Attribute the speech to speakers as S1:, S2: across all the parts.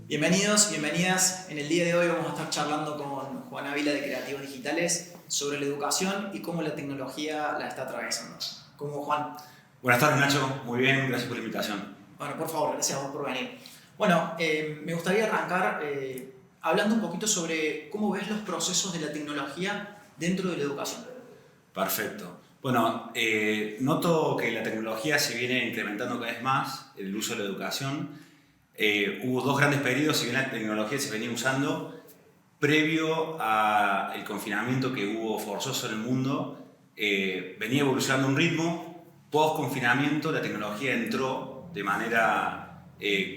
S1: Bienvenidos, bienvenidas. En el día de hoy vamos a estar charlando con Juan Ávila de Creativos Digitales sobre la educación y cómo la tecnología la está atravesando. ¿Cómo, Juan?
S2: Buenas tardes, Nacho. Muy bien, gracias por la invitación.
S1: Bueno, por favor, gracias a vos por venir. Bueno, me gustaría arrancar hablando un poquito sobre cómo ves los procesos de la tecnología dentro de la educación.
S2: Perfecto. Bueno, noto que la tecnología se viene incrementando cada vez más, el uso de la educación. Hubo dos grandes periodos, si bien la tecnología se venía usando, previo al confinamiento que hubo forzoso en el mundo, venía evolucionando a un ritmo. Post-confinamiento la tecnología entró de manera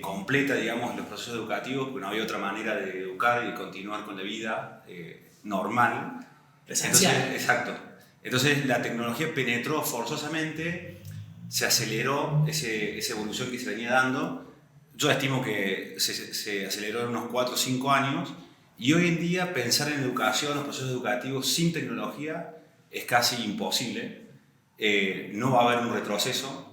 S2: completa, digamos, en los procesos educativos, porque no había otra manera de educar y de continuar con la vida normal.
S1: Presencial.
S2: Entonces, exacto. Entonces la tecnología penetró forzosamente, se aceleró esa evolución que se venía dando. Yo estimo que se aceleró en unos 4 o 5 años y hoy en día pensar en educación, los procesos educativos sin tecnología es casi imposible. No va a haber un retroceso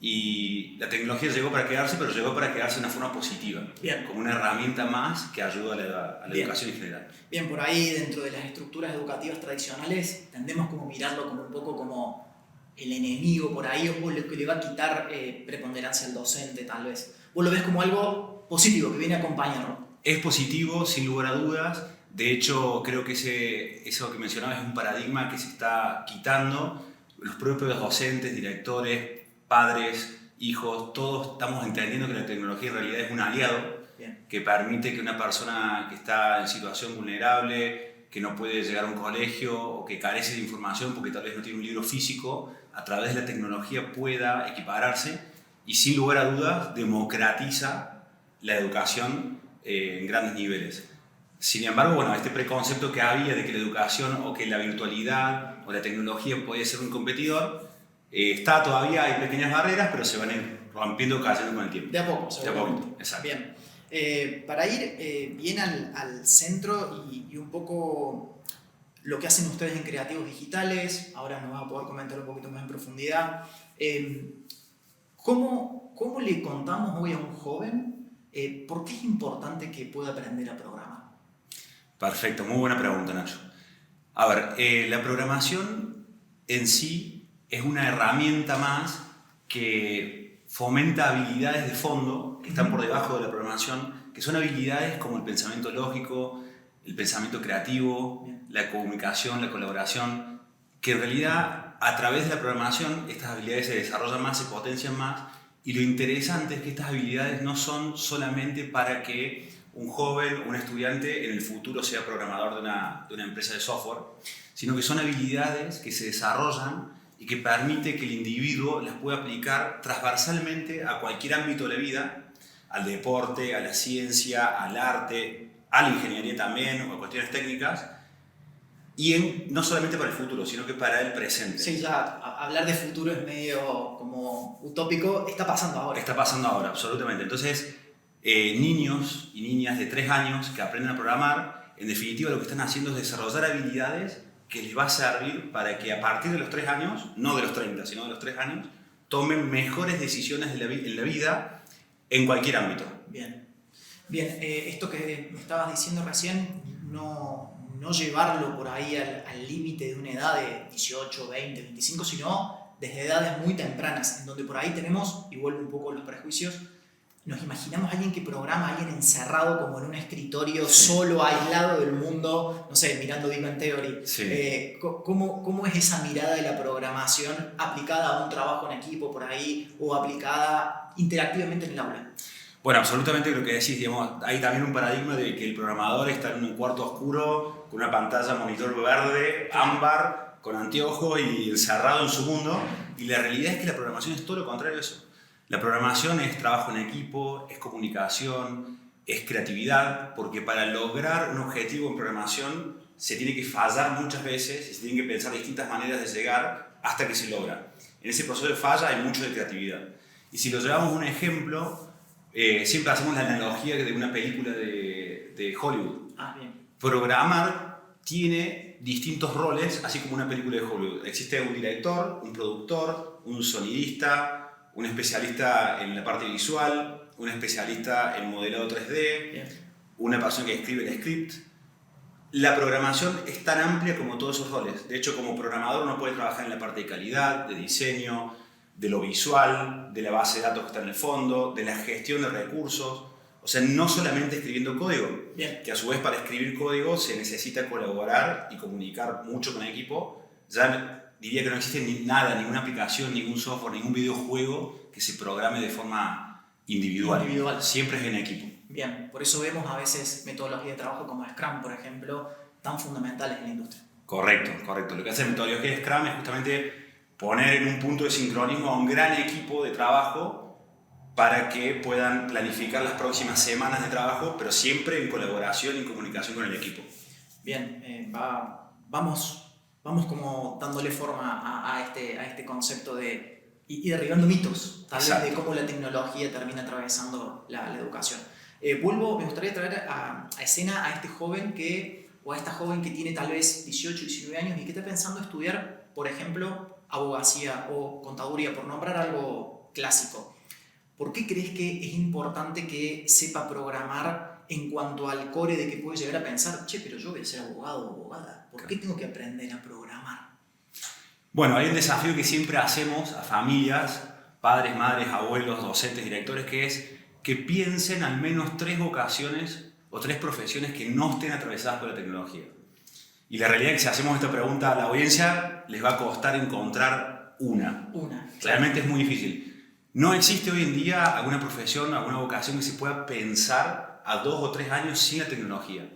S2: y la tecnología llegó para quedarse, pero llegó para quedarse de una forma positiva.
S1: Bien.
S2: Como una herramienta más que ayuda a la educación en general.
S1: Bien, por ahí dentro de las estructuras educativas tradicionales tendemos como mirarlo como un poco como el enemigo por ahí o lo que le va a quitar preponderancia al docente tal vez. ¿Vos lo ves como algo positivo que viene a acompañarlo?
S2: Es positivo, sin lugar a dudas. De hecho, creo que eso que mencionabas es un paradigma que se está quitando. Los propios docentes, directores, padres, hijos, todos estamos entendiendo que la tecnología en realidad es un aliado.
S1: Bien.
S2: Que permite que una persona que está en situación vulnerable, que no puede llegar a un colegio o que carece de información porque tal vez no tiene un libro físico, a través de la tecnología pueda equipararse y sin lugar a dudas democratiza la educación en grandes niveles. Sin embargo, bueno, este preconcepto que había de que la educación o que la virtualidad o la tecnología podía ser un competidor, está todavía, hay pequeñas barreras, pero se van a ir rompiendo, cayendo con el tiempo.
S1: De a poco, seguramente.
S2: De a poco, exacto.
S1: Bien. Para ir bien al centro y un poco lo que hacen ustedes en Creativos Digitales, ahora nos va a poder comentar un poquito más en profundidad. ¿Cómo le contamos hoy a un joven por qué es importante que pueda aprender a programar?
S2: Perfecto, muy buena pregunta, Nacho. A ver, la programación en sí es una herramienta más que fomenta habilidades de fondo que están por debajo de la programación, que son habilidades como el pensamiento lógico, el pensamiento creativo, la comunicación, la colaboración, que en realidad a través de la programación estas habilidades se desarrollan más, se potencian más, y lo interesante es que estas habilidades no son solamente para que un joven, un estudiante en el futuro sea programador de una empresa de software, sino que son habilidades que se desarrollan y que permite que el individuo las pueda aplicar transversalmente a cualquier ámbito de la vida, al deporte, a la ciencia, al arte, a la ingeniería también, o a cuestiones técnicas, y no solamente para el futuro, sino que para el presente.
S1: Sí, ya hablar de futuro es medio como utópico, está pasando ahora.
S2: Está pasando ahora, absolutamente. Entonces, niños y niñas de 3 años que aprenden a programar, en definitiva lo que están haciendo es desarrollar habilidades que les va a servir para que a partir de los 3 años, no de los 30, sino de los 3 años, tomen mejores decisiones en la vida en cualquier ámbito.
S1: Bien. Bien, esto que me estabas diciendo recién, no llevarlo por ahí al límite de una edad de 18, 20, 25, sino desde edades muy tempranas, en donde por ahí tenemos, y vuelvo un poco a los prejuicios, nos imaginamos a alguien que programa, a alguien encerrado como en un escritorio, sí, solo, aislado del mundo, no sé, mirando Big Bang Theory.
S2: Sí.
S1: ¿Cómo es esa mirada de la programación aplicada a un trabajo en equipo por ahí o aplicada interactivamente en el aula?
S2: Bueno, absolutamente lo que decís, digamos, hay también un paradigma de que el programador está en un cuarto oscuro, con una pantalla monitor verde, ámbar, con anteojos y encerrado en su mundo, y la realidad es que la programación es todo lo contrario de eso. La programación es trabajo en equipo, es comunicación, es creatividad, porque para lograr un objetivo en programación se tiene que fallar muchas veces y se tienen que pensar distintas maneras de llegar hasta que se logra. En ese proceso de falla hay mucho de creatividad. Y si lo llevamos a un ejemplo, siempre hacemos la analogía de una película de Hollywood.
S1: Ah, bien.
S2: Programar tiene distintos roles, así como una película de Hollywood. Existe un director, un productor, un sonidista, un especialista en la parte visual, un especialista en modelado 3D,
S1: Bien.
S2: una persona que escribe el script. La programación es tan amplia como todos esos roles. De hecho, como programador uno puede trabajar en la parte de calidad, de diseño, de lo visual, de la base de datos que está en el fondo, de la gestión de recursos. O sea, no solamente escribiendo código,
S1: Bien.
S2: que a su vez para escribir código se necesita colaborar y comunicar mucho con el equipo. Ya diría que no existe nada, ninguna aplicación, ningún software, ningún videojuego que se programe de forma individual. Siempre es en equipo.
S1: Bien, por eso vemos a veces metodologías de trabajo como Scrum, por ejemplo, tan fundamentales en la industria.
S2: Correcto, correcto. Lo que hace la metodología de Scrum es justamente poner en un punto de sincronismo a un gran equipo de trabajo para que puedan planificar las próximas semanas de trabajo, pero siempre en colaboración y en comunicación con el equipo.
S1: Bien, vamos como dándole forma a este concepto y derribando mitos, tal vez de cómo la tecnología termina atravesando la educación. Me gustaría traer a escena a este joven o a esta joven que tiene tal vez 18, 19 años y que está pensando estudiar, por ejemplo, abogacía o contaduría, por nombrar algo clásico. ¿Por qué crees que es importante que sepa programar en cuanto al core de que puede llegar a pensar, pero yo voy a ser abogado o abogada? ¿Por qué tengo que aprender a programar?
S2: Bueno, hay un desafío que siempre hacemos a familias, padres, madres, abuelos, docentes, directores, que es que piensen al menos 3 vocaciones o 3 profesiones que no estén atravesadas por la tecnología. Y la realidad es que si hacemos esta pregunta a la audiencia, les va a costar encontrar una. Realmente es muy difícil. No existe hoy en día alguna profesión, alguna vocación que se pueda pensar a 2 o 3 años sin la tecnología.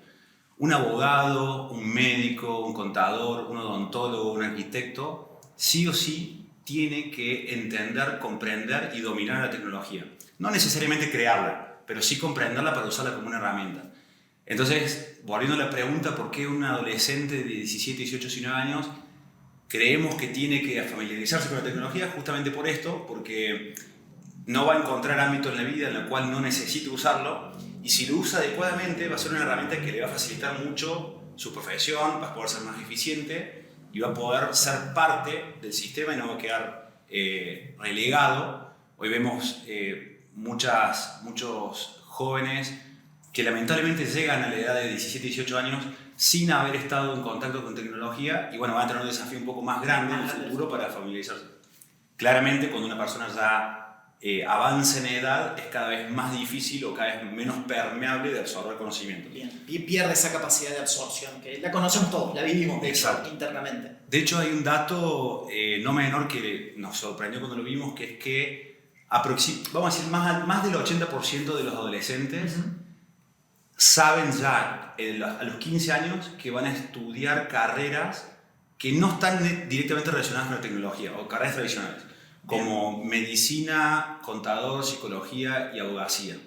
S2: Un abogado, un médico, un contador, un odontólogo, un arquitecto, sí o sí tiene que entender, comprender y dominar la tecnología. No necesariamente crearla, pero sí comprenderla para usarla como una herramienta. Entonces, volviendo a la pregunta, ¿por qué un adolescente de 17, 18, 19 años creemos que tiene que familiarizarse con la tecnología? Justamente por esto, porque no va a encontrar ámbito en la vida en el cual no necesite usarlo, y si lo usa adecuadamente va a ser una herramienta que le va a facilitar mucho su profesión, va a poder ser más eficiente y va a poder ser parte del sistema y no va a quedar relegado. Hoy vemos muchos jóvenes que lamentablemente llegan a la edad de 17, 18 años sin haber estado en contacto con tecnología y bueno, van a tener un desafío un poco más grande en el futuro para familiarizarse. Claramente, cuando una persona ya avanza en edad, es cada vez más difícil o cada vez menos permeable de absorber conocimiento.
S1: Bien, y pierde esa capacidad de absorción, que la conocemos todos, la vivimos de hecho, internamente.
S2: De hecho, hay un dato no menor que nos sorprendió cuando lo vimos, que es que vamos a decir, más del 80% de los adolescentes saben ya a los 15 años que van a estudiar carreras que no están directamente relacionadas con la tecnología o carreras tradicionales, como medicina, contador, psicología y abogacía.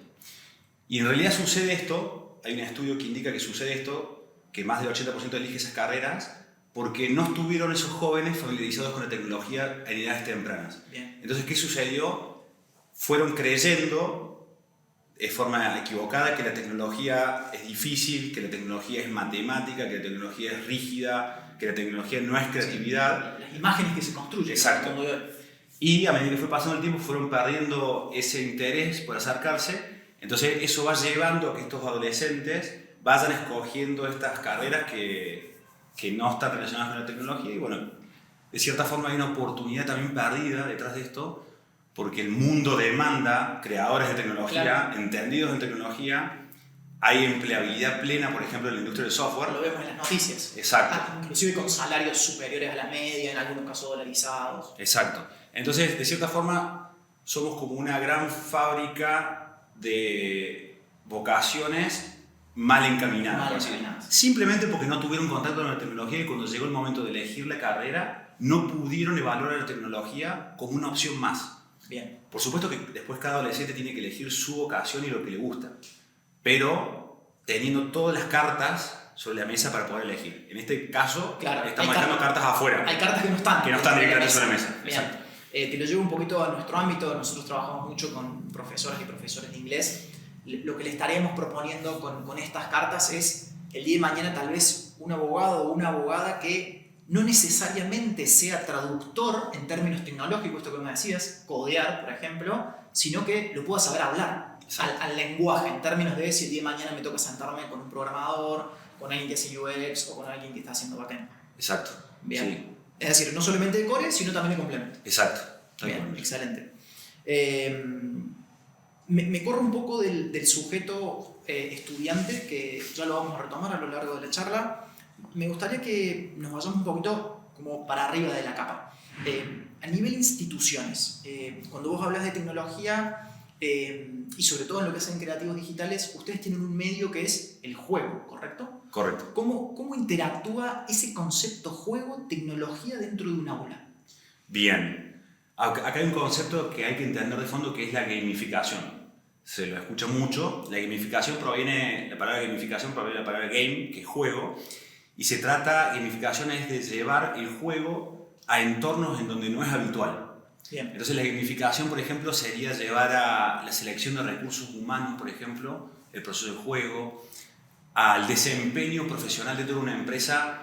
S2: Y en realidad sucede esto, hay un estudio que indica que sucede esto, que más del 80% elige esas carreras porque no estuvieron esos jóvenes familiarizados con la tecnología en edades tempranas.
S1: Bien.
S2: Entonces, ¿qué sucedió? Fueron creyendo de forma equivocada que la tecnología es difícil, que la tecnología es matemática, que la tecnología es rígida, que la tecnología no es creatividad.
S1: Las imágenes que se construyen.
S2: Exacto. Y a medida que fue pasando el tiempo fueron perdiendo ese interés por acercarse. Entonces eso va llevando a que estos adolescentes vayan escogiendo estas carreras que no están relacionadas con la tecnología. Y bueno, de cierta forma hay una oportunidad también perdida detrás de esto, porque el mundo demanda creadores de tecnología, entendidos en tecnología. Hay empleabilidad plena, por ejemplo, en la industria del software.
S1: Lo vemos en las noticias.
S2: Exacto.
S1: Inclusive con salarios superiores a la media, en algunos casos dolarizados.
S2: Exacto. Entonces, de cierta forma, somos como una gran fábrica de vocaciones mal encaminadas. Simplemente porque no tuvieron contacto con la tecnología y cuando llegó el momento de elegir la carrera, no pudieron evaluar la tecnología como una opción más.
S1: Bien.
S2: Por supuesto que después cada adolescente tiene que elegir su vocación y lo que le gusta, pero teniendo todas las cartas sobre la mesa para poder elegir. En este caso, estamos dejando cartas afuera.
S1: Hay cartas que no están
S2: directamente sobre la mesa.
S1: Bien. Te lo llevo un poquito a nuestro ámbito. Nosotros trabajamos mucho con profesoras y profesores de inglés. Lo que le estaremos proponiendo con estas cartas es, el día de mañana tal vez un abogado o una abogada que no necesariamente sea traductor en términos tecnológicos, esto que me decías, codear, por ejemplo, sino que lo pueda saber hablar al lenguaje, en términos de si el día de mañana me toca sentarme con un programador, con alguien que hace UX o con alguien que está haciendo backend.
S2: Exacto.
S1: Bien.
S2: Sí.
S1: Es decir, no solamente de core, sino también de complemento.
S2: Exacto.
S1: Bien, excelente. Me corro un poco del sujeto estudiante, que ya lo vamos a retomar a lo largo de la charla. Me gustaría que nos vayamos un poquito como para arriba de la capa. A nivel instituciones, cuando vos hablas de tecnología y sobre todo en lo que hacen creativos digitales, ustedes tienen un medio que es el juego, ¿correcto?
S2: Correcto.
S1: ¿Cómo interactúa ese concepto juego, tecnología dentro de un aula?
S2: Bien. Acá hay un concepto que hay que entender de fondo, que es la gamificación. Se lo escucha mucho. La palabra gamificación proviene de la palabra game, que es juego, y gamificación es de llevar el juego a entornos en donde no es habitual.
S1: Bien.
S2: Entonces la gamificación, por ejemplo, sería llevar a la selección de recursos humanos, por ejemplo, el proceso de juego, al desempeño profesional dentro de una empresa,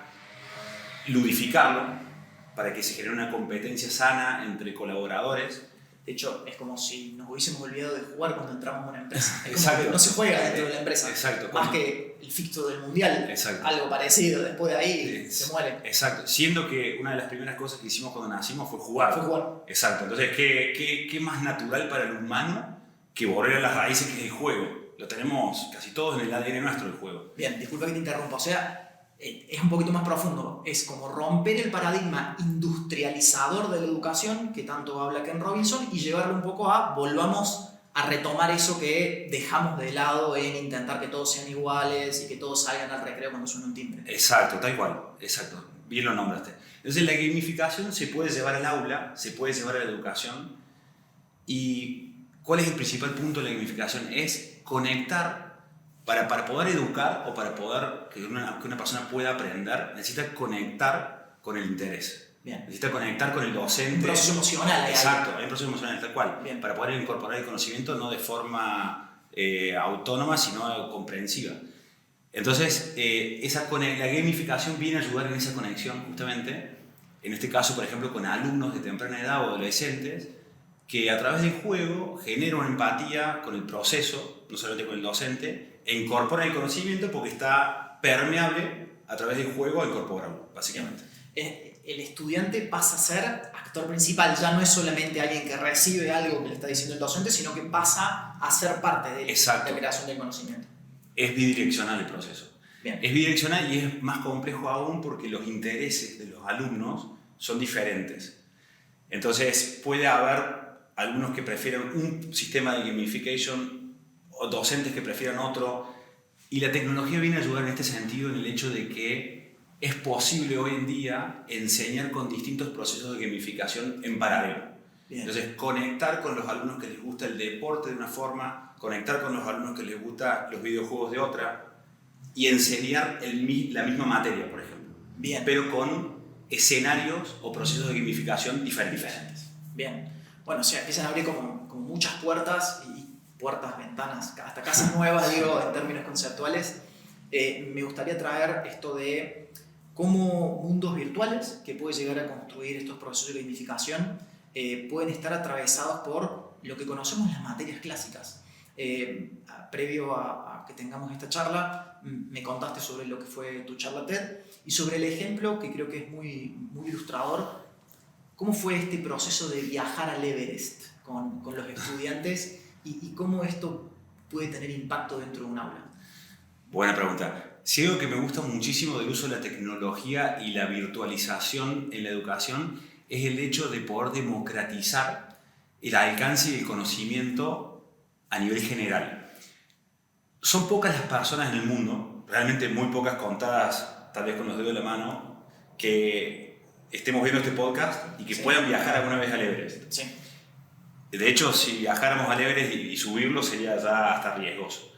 S2: ludificarlo para que se genere una competencia sana entre colaboradores.
S1: De hecho, es como si nos hubiésemos olvidado de jugar cuando entramos a una empresa. Es
S2: Exacto.
S1: como que no se juega dentro de la empresa.
S2: Exacto.
S1: Más que el fixture del mundial.
S2: Exacto.
S1: Algo parecido. Después de ahí se muere.
S2: Exacto. Siendo que una de las primeras cosas que hicimos cuando nacimos fue jugar.
S1: Fue jugar.
S2: Exacto. Entonces, ¿qué más natural para el humano que volver a las raíces, que es el juego? Lo tenemos casi todos en el ADN nuestro, el juego.
S1: Bien, disculpa que te interrumpa. O sea, es un poquito más profundo. Es como romper el paradigma industrializador de la educación, que tanto habla Ken Robinson, y llevarlo un poco volvamos a retomar eso que dejamos de lado en intentar que todos sean iguales y que todos salgan al recreo cuando suena un timbre.
S2: Exacto, tal cual. Exacto. Bien lo nombraste. Entonces la gamificación se puede llevar al aula, se puede llevar a la educación. ¿Y cuál es el principal punto de la gamificación? Es conectar. Para poder educar o para poder que una persona pueda aprender, necesita conectar con el interés.
S1: Bien.
S2: Necesita conectar con el docente.
S1: Un proceso emocional.
S2: Exacto, hay un proceso emocional, tal cual.
S1: Bien.
S2: Para poder incorporar el conocimiento no de forma autónoma, sino comprensiva. Entonces, la gamificación viene a ayudar en esa conexión, justamente. En este caso, por ejemplo, con alumnos de temprana edad o adolescentes, que a través del juego genera una empatía con el proceso, no solamente con el docente, e incorpora el conocimiento porque está permeable a través del juego a incorporarlo, básicamente.
S1: El estudiante pasa a ser actor principal, ya no es solamente alguien que recibe algo que le está diciendo el docente, sino que pasa a ser parte de la creación del conocimiento.
S2: Es bidireccional el proceso.
S1: Bien.
S2: Es bidireccional y es más complejo aún porque los intereses de los alumnos son diferentes. Entonces puede haber algunos que prefieran un sistema de gamification o docentes que prefieran otro, y la tecnología viene a ayudar en este sentido, en el hecho de que es posible hoy en día enseñar con distintos procesos de gamificación en paralelo.
S1: Bien.
S2: Entonces, conectar con los alumnos que les gusta el deporte de una forma, conectar con los alumnos que les gustan los videojuegos de otra, y enseñar la misma materia, por ejemplo.
S1: Bien.
S2: Pero con escenarios o procesos de gamificación diferentes.
S1: Bien. Bueno, o sea, empiezan a abrir como muchas puertas, ventanas, hasta casas nuevas, digo, en términos conceptuales. Me gustaría traer esto de cómo mundos virtuales que puede llegar a construir estos procesos de gamificación pueden estar atravesados por lo que conocemos las materias clásicas. Previo a que tengamos esta charla, me contaste sobre lo que fue tu charla TED y sobre el ejemplo que creo que es muy, muy ilustrador. ¿Cómo fue este proceso de viajar al Everest con los estudiantes y cómo esto puede tener impacto dentro de un aula?
S2: Buena pregunta. Si algo que me gusta muchísimo del uso de la tecnología y la virtualización en la educación es el hecho de poder democratizar el alcance y el conocimiento a nivel general. Son pocas las personas en el mundo, realmente muy pocas, contadas tal vez con los dedos de la mano, que estemos viendo este podcast y que puedan viajar alguna vez al Everest.
S1: Sí.
S2: De hecho, si viajáramos al Everest y subirlo sería ya hasta riesgoso.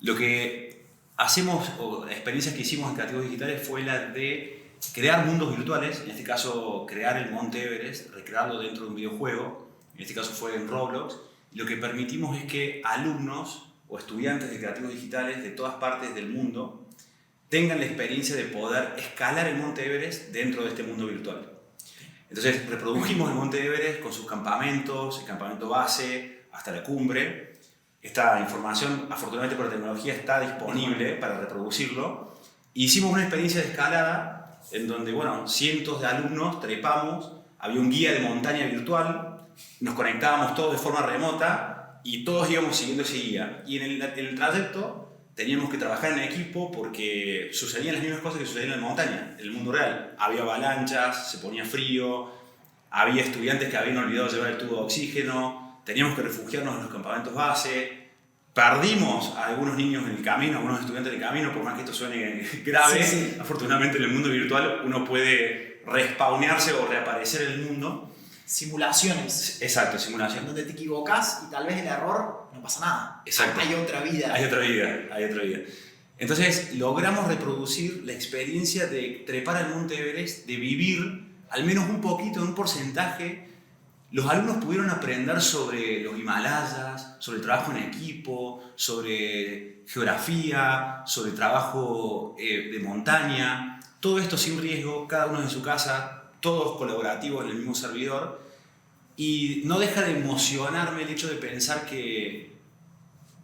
S2: Lo que hacemos, o experiencias que hicimos en Creativos Digitales, fue la de crear mundos virtuales, en este caso crear el Monte Everest, recrearlo dentro de un videojuego, en este caso fue en Roblox. Lo que permitimos es que alumnos o estudiantes de Creativos Digitales de todas partes del mundo tengan la experiencia de poder escalar el Monte Everest dentro de este mundo virtual. Entonces reprodujimos el Monte Everest con sus campamentos, el campamento base, hasta la cumbre. Esta información, afortunadamente por la tecnología, está disponible para reproducirlo. Hicimos una experiencia de escalada en donde, bueno, cientos de alumnos trepamos, había un guía de montaña virtual, nos conectábamos todos de forma remota y todos íbamos siguiendo ese guía. Y en el trayecto teníamos que trabajar en equipo porque sucedían las mismas cosas que sucedían en la montaña, en el mundo real. Había avalanchas, se ponía frío, había estudiantes que habían olvidado llevar el tubo de oxígeno, teníamos que refugiarnos en los campamentos base, perdimos a algunos niños en el camino, a algunos estudiantes en el camino, por más que esto suene grave.
S1: Sí, sí.
S2: Afortunadamente en el mundo virtual uno puede respawnearse o reaparecer en el mundo.
S1: Simulaciones.
S2: Exacto,
S1: En
S2: simulación.
S1: donde te equivocas y tal vez el error no pasa nada.
S2: Exacto.
S1: Hay otra vida.
S2: Hay otra vida, hay otra vida. Entonces logramos reproducir la experiencia de trepar al Monte Everest, de vivir al menos un poquito, un porcentaje. Los alumnos pudieron aprender sobre los Himalayas, sobre el trabajo en equipo, sobre geografía, sobre trabajo de montaña. Todo esto sin riesgo, cada uno en su casa, todos colaborativos en el mismo servidor. Y no deja de emocionarme el hecho de pensar que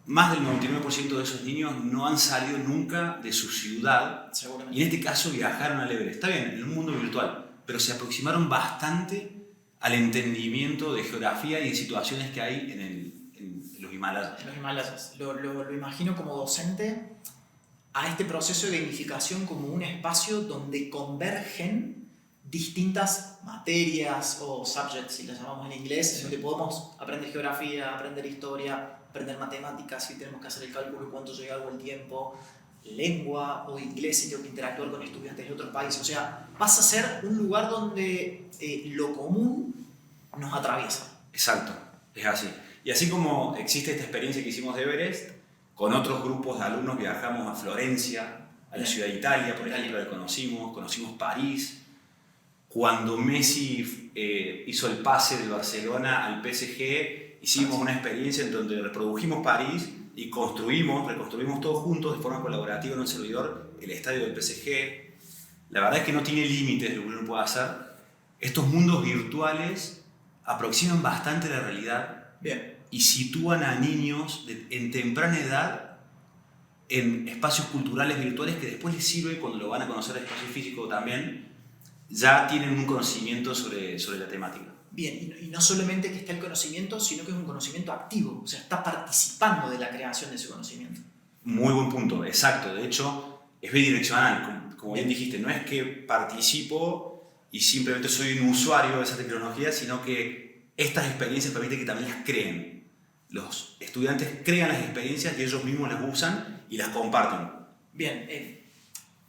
S2: más del 99% de esos niños no han salido nunca de su ciudad.
S1: Seguramente.
S2: Y en este caso viajaron al Everest. Está bien, en un mundo virtual, pero se aproximaron bastante al entendimiento de geografía y de situaciones que hay en los Himalayas.
S1: En los Himalayas. Lo imagino como docente a este proceso de gamificación como un espacio donde convergen distintas materias o subjects, si las llamamos en inglés, donde podemos aprender geografía, aprender historia, aprender matemáticas, si tenemos que hacer el cálculo de cuánto llega algo el tiempo, lengua o inglés si tengo que interactuar con estudiantes de otros países. O sea, pasa a ser un lugar donde lo común nos atraviesa.
S2: Exacto, es así. Y así como existe esta experiencia que hicimos de Everest, con otros grupos de alumnos viajamos a Florencia, a la ciudad de Italia, por ejemplo, la conocimos París. Cuando Messi hizo el pase del Barcelona al PSG, hicimos una experiencia en donde reprodujimos París y reconstruimos todos juntos de forma colaborativa en un servidor el estadio del PSG. La verdad es que no tiene límites lo que uno puede hacer. Estos mundos virtuales aproximan bastante la realidad.
S1: Bien.
S2: Y sitúan a niños en temprana edad en espacios culturales virtuales que después les sirve cuando lo van a conocer el espacio físico también. Ya tienen un conocimiento sobre la temática.
S1: Bien, y no solamente que está el conocimiento, sino que es un conocimiento activo, o sea, está participando de la creación de ese conocimiento.
S2: Muy buen punto, exacto. De hecho, es bidireccional, como bien dijiste. No es que participo y simplemente soy un usuario de esa tecnología, sino que estas experiencias permiten que también las creen. Los estudiantes crean las experiencias y ellos mismos las usan y las comparten.
S1: Bien,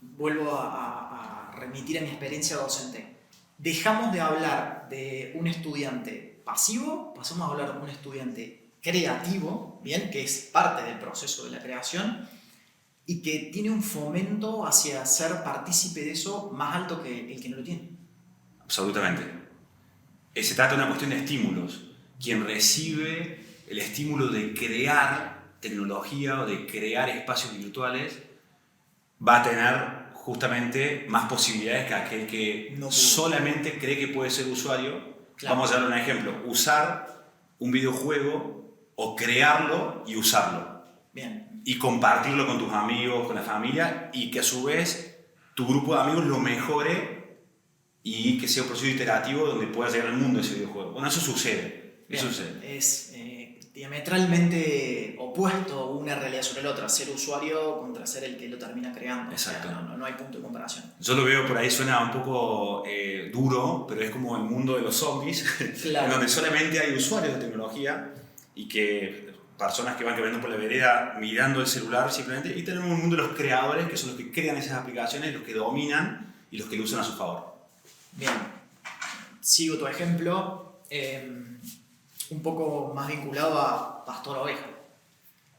S1: vuelvo a remitir a mi experiencia docente. Dejamos de hablar de un estudiante pasivo, pasamos a hablar de un estudiante creativo, bien, que es parte del proceso de la creación y que tiene un fomento hacia ser partícipe de eso más alto que el que no lo tiene.
S2: Absolutamente. Se trata de una cuestión de estímulos. Quien recibe el estímulo de crear tecnología o de crear espacios virtuales va a tener justamente más posibilidades que aquel que
S1: no
S2: solamente cree que puede ser usuario.
S1: Claro.
S2: Vamos a darle un ejemplo. Usar un videojuego o crearlo y usarlo.
S1: Bien.
S2: Y compartirlo con tus amigos, con la familia, y que a su vez tu grupo de amigos lo mejore y que sea un proceso iterativo donde pueda llegar al mundo ese videojuego. Bueno, eso sucede.
S1: Bien.
S2: Eso sucede.
S1: Es diametralmente opuesto una realidad sobre la otra, ser usuario contra ser el que lo termina creando.
S2: Exacto.
S1: O sea, no hay punto de comparación.
S2: Yo lo veo por ahí, suena un poco duro, pero es como el mundo de los zombies,
S1: Claro.
S2: en donde solamente hay usuarios de tecnología y que personas que van caminando por la vereda mirando el celular simplemente, y tenemos un mundo de los creadores, que son los que crean esas aplicaciones, los que dominan y los que lo usan a su favor.
S1: Bien, sigo tu ejemplo, un poco más vinculado a pastor oveja.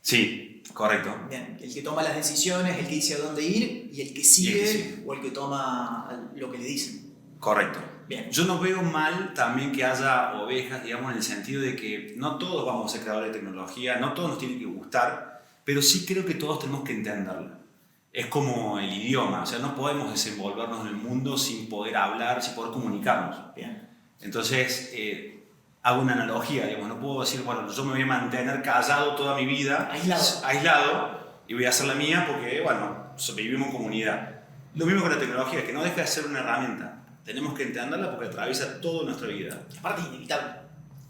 S2: Sí, correcto.
S1: Bien, el que toma las decisiones, el que dice a dónde ir y el que sigue,
S2: sigue.
S1: o el que toma lo que le dicen.
S2: Correcto.
S1: Bien.
S2: Yo no veo mal también que haya ovejas, digamos, en el sentido de que no todos vamos a ser creadores de tecnología, no todos nos tiene que gustar, pero sí creo que todos tenemos que entenderla. es como el idioma, o sea, no podemos desenvolvernos en el mundo sin poder hablar, sin poder comunicarnos.
S1: Bien.
S2: Entonces, hago una analogía, digamos, no puedo decir, bueno, yo me voy a mantener callado toda mi vida, aislado y voy a hacer la mía porque, bueno, vivimos en comunidad. Lo mismo con la tecnología, que no deja de ser una herramienta. Tenemos que entenderla porque atraviesa toda nuestra vida.
S1: Y aparte es inevitable.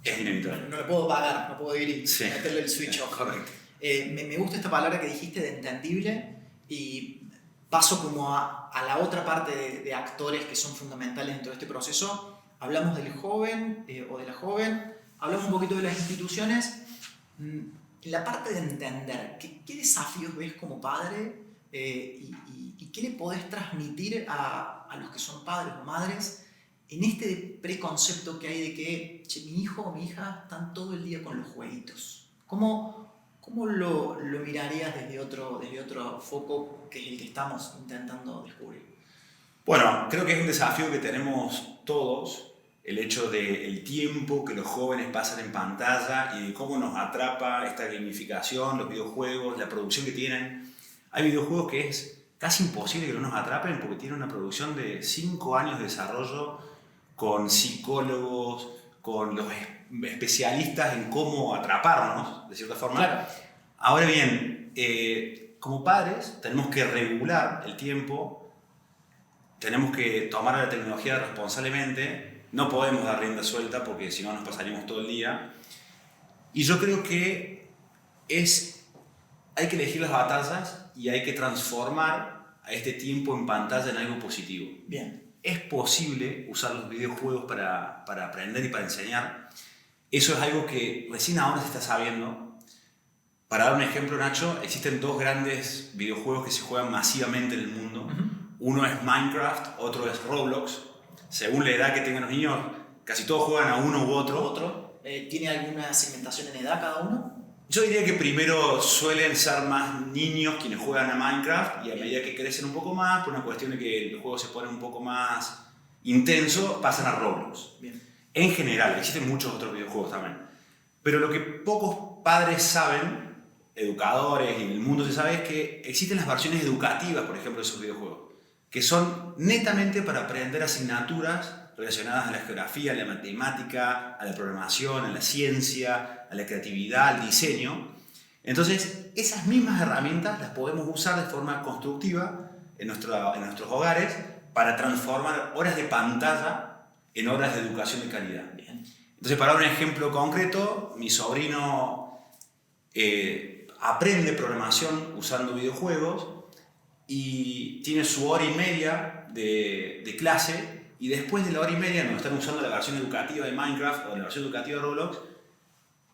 S2: Es inevitable.
S1: No lo puedo pagar, no puedo ir y
S2: Sí.
S1: meterle el switch off.
S2: Correcto.
S1: Me gusta esta palabra que dijiste de entendible y paso como a la otra parte de actores que son fundamentales dentro de este proceso. Hablamos del joven o de la joven, hablamos un poquito de las instituciones. La parte de entender, ¿qué desafíos ves como padre y qué le podés transmitir a los que son padres o madres en este preconcepto que hay de que mi hijo o mi hija están todo el día con los jueguitos? ¿Cómo lo mirarías desde otro foco que es el que estamos intentando descubrir?
S2: Bueno, creo que es un desafío que tenemos todos, el hecho del tiempo que los jóvenes pasan en pantalla y de cómo nos atrapa esta gamificación, los videojuegos, la producción que tienen. Hay videojuegos que es casi imposible que no nos atrapen porque tienen una producción de 5 años de desarrollo con psicólogos, con los especialistas en cómo atraparnos, de cierta forma.
S1: Claro.
S2: Ahora bien, como padres tenemos que regular el tiempo, tenemos que tomar la tecnología responsablemente, no podemos dar rienda suelta porque si no nos pasaríamos todo el día. Y yo creo que hay que elegir las batallas y hay que transformar a este tiempo en pantalla en algo positivo.
S1: Bien.
S2: Es posible usar los videojuegos para aprender y para enseñar. Eso es algo que recién ahora se está sabiendo. Para dar un ejemplo, Nacho, existen 2 grandes videojuegos que se juegan masivamente en el mundo. Uno es Minecraft, otro es Roblox. Según la edad que tengan los niños, casi todos juegan a uno u otro.
S1: ¿Tiene alguna segmentación en edad cada uno?
S2: Yo diría que primero suelen ser más niños quienes juegan a Minecraft y a medida que crecen un poco más, por una cuestión de que el juego se pone un poco más intenso, pasan a Roblox.
S1: Bien.
S2: En general, existen muchos otros videojuegos también. Pero lo que pocos padres saben, educadores y en el mundo se sabe, es que existen las versiones educativas, por ejemplo, de esos videojuegos, que son netamente para aprender asignaturas relacionadas a la geografía, a la matemática, a la programación, a la ciencia, a la creatividad, al diseño. Entonces, esas mismas herramientas las podemos usar de forma constructiva en nuestros hogares para transformar horas de pantalla en horas de educación de calidad.
S1: Bien.
S2: Entonces, para dar un ejemplo concreto, mi sobrino aprende programación usando videojuegos y tiene su hora y media de clase. Y después de la hora y media, cuando están usando la versión educativa de Minecraft o la versión educativa de Roblox,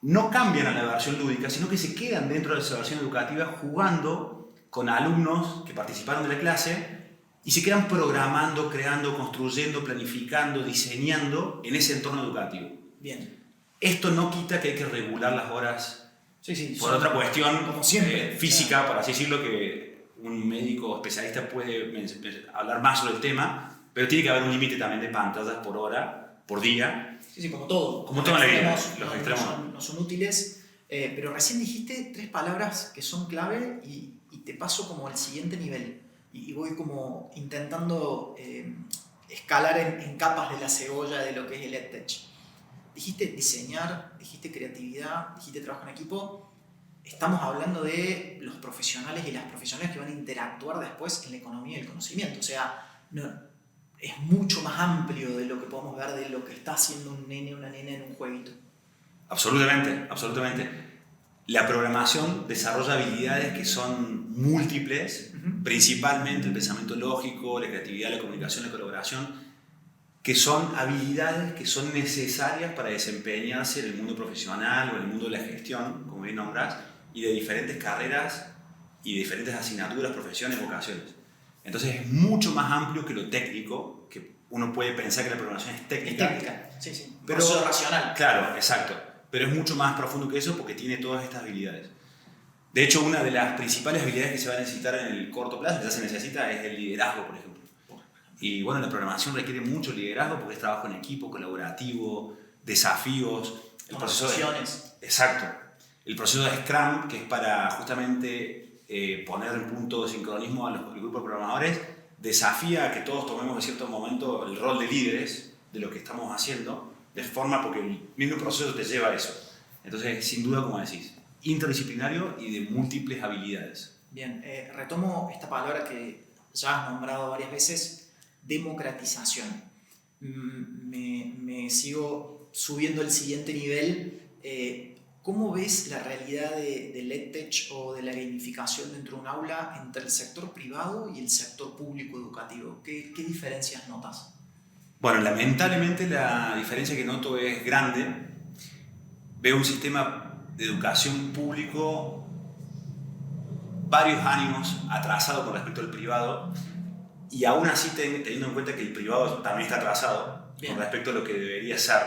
S2: no cambian a la versión lúdica, sino que se quedan dentro de esa versión educativa jugando con alumnos que participaron de la clase y se quedan programando, creando, construyendo, planificando, diseñando en ese entorno educativo.
S1: Bien.
S2: Esto no quita que hay que regular las horas por
S1: Sí,
S2: otra cuestión
S1: como siempre,
S2: física, por así decirlo, que un médico especialista puede hablar más sobre el tema. Pero tiene que haber un límite también de pantallas por hora, por día.
S1: Sí, como todo.
S2: Como todo en la vida.
S1: Los extremos no son útiles. Pero recién dijiste 3 palabras que son clave y te paso como al siguiente nivel. Y voy como intentando escalar en capas de la cebolla de lo que es el EdTech. Dijiste diseñar, dijiste creatividad, dijiste trabajo en equipo. Estamos hablando de los profesionales y las profesionales que van a interactuar después en la economía del conocimiento. O sea, es mucho más amplio de lo que podemos ver de lo que está haciendo un nene o una nena en un jueguito.
S2: Absolutamente, absolutamente. La programación desarrolla habilidades que son múltiples, principalmente el pensamiento lógico, la creatividad, la comunicación, la colaboración, que son habilidades que son necesarias para desempeñarse en el mundo profesional o en el mundo de la gestión, como bien nombrás, y de diferentes carreras y de diferentes asignaturas, profesiones, vocaciones. Entonces es mucho más amplio que lo técnico, que uno puede pensar que la programación es técnica.
S1: Es técnica, sí.
S2: Pero
S1: eso es racional.
S2: Claro, exacto. Pero es mucho más profundo que eso porque tiene todas estas habilidades. De hecho, una de las principales habilidades que se va a necesitar en el corto plazo, que ya se necesita, es el liderazgo, por ejemplo. Y bueno, la programación requiere mucho liderazgo porque es trabajo en equipo, colaborativo, desafíos, el proceso de...
S1: Decisiones.
S2: Exacto. El proceso de Scrum, que es para justamente poner en punto de sincronismo al grupo de programadores, desafía a que todos tomemos en cierto momento el rol de líderes de lo que estamos haciendo, de forma porque el mismo proceso te lleva a eso. Entonces, sin duda, como decís, interdisciplinario y de múltiples habilidades.
S1: Bien, retomo esta palabra que ya has nombrado varias veces, democratización. Me sigo subiendo al siguiente nivel. ¿Cómo ves la realidad del EdTech o de la gamificación dentro de un aula entre el sector privado y el sector público educativo? ¿Qué diferencias notas?
S2: Bueno, lamentablemente la diferencia que noto es grande. Veo un sistema de educación público varios años atrasado con respecto al privado, y aún así teniendo en cuenta que el privado también está atrasado con respecto a lo que debería ser.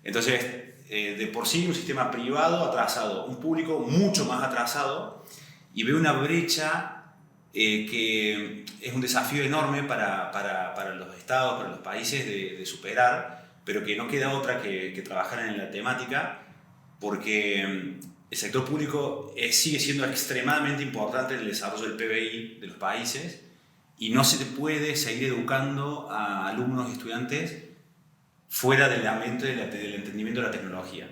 S2: Entonces, de por sí un sistema privado atrasado, un público mucho más atrasado, y veo una brecha que es un desafío enorme para los estados, para los países de superar, pero que no queda otra que trabajar en la temática, porque el sector público sigue siendo extremadamente importante en el desarrollo del PBI de los países, y no se puede seguir educando a alumnos y estudiantes fuera del ambiente del entendimiento de la tecnología.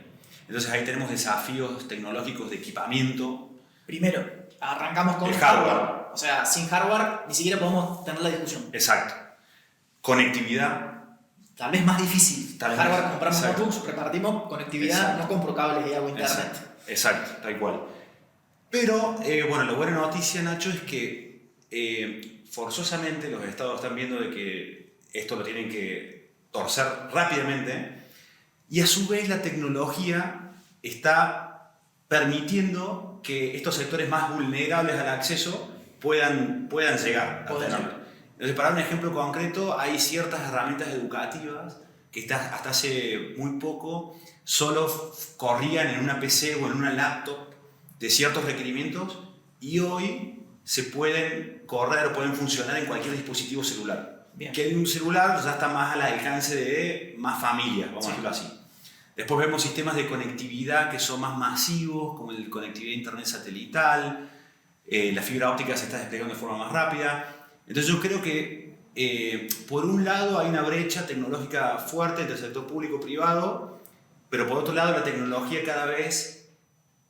S2: Entonces ahí tenemos desafíos tecnológicos de equipamiento.
S1: Primero, arrancamos con
S2: el hardware.
S1: O sea, sin hardware ni siquiera podemos tener la discusión.
S2: Exacto. Conectividad.
S1: Tal vez más difícil. Hardware, compramos notebooks, repartimos. Conectividad,
S2: exacto,
S1: no compro cables de agua, internet.
S2: Exacto, tal cual. Pero, bueno, la buena noticia, Nacho, es que forzosamente los estados están viendo de que esto lo tienen que torcer rápidamente, y a su vez la tecnología está permitiendo que estos sectores más vulnerables al acceso puedan llegar a tenerlo. Entonces, para dar un ejemplo concreto, hay ciertas herramientas educativas que hasta hace muy poco solo corrían en una PC o en una laptop de ciertos requerimientos, y hoy se pueden correr o pueden funcionar en cualquier dispositivo celular.
S1: Bien.
S2: Que un celular ya está más al alcance de más familias, vamos a decirlo así. Después vemos sistemas de conectividad que son más masivos, como la conectividad de internet satelital, la fibra óptica se está desplegando de forma más rápida. Entonces yo creo que por un lado hay una brecha tecnológica fuerte entre el sector público y privado, pero por otro lado la tecnología cada vez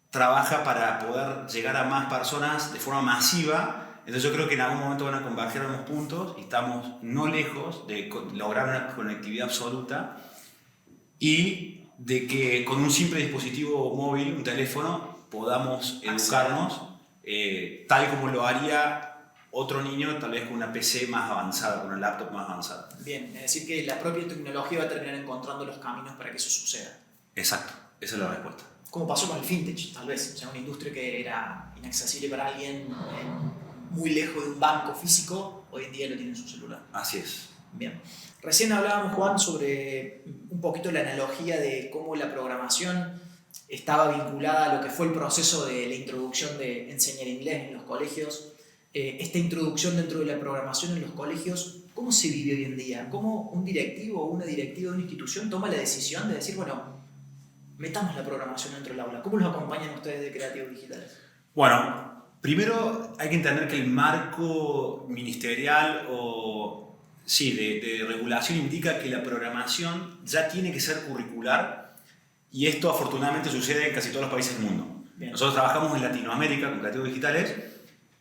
S2: trabaja para poder llegar a más personas de forma masiva. Entonces yo creo que en algún momento van a converger unos puntos y estamos no lejos de lograr una conectividad absoluta, y de que con un simple dispositivo móvil, un teléfono, podamos educarnos tal como lo haría otro niño, tal vez con una PC más avanzada, con una laptop más avanzada.
S1: Bien, es decir que la propia tecnología va a terminar encontrando los caminos para que eso suceda.
S2: Exacto, esa es la respuesta.
S1: Como pasó con el fintech, tal vez. O sea, una industria que era inaccesible para alguien muy lejos de un banco físico, hoy en día lo tiene en su celular.
S2: Así es.
S1: Bien. Recién hablábamos, Juan, sobre un poquito la analogía de cómo la programación estaba vinculada a lo que fue el proceso de la introducción de enseñar inglés en los colegios. Esta introducción dentro de la programación en los colegios, ¿cómo se vive hoy en día? ¿Cómo un directivo o una directiva de una institución toma la decisión de decir, bueno, metamos la programación dentro del aula? ¿Cómo los acompañan ustedes de Creativos Digitales?
S2: Bueno, primero hay que entender que el marco ministerial de regulación indica que la programación ya tiene que ser curricular, y esto afortunadamente sucede en casi todos los países del mundo. Bien. Nosotros trabajamos en Latinoamérica con Creativos Digitales,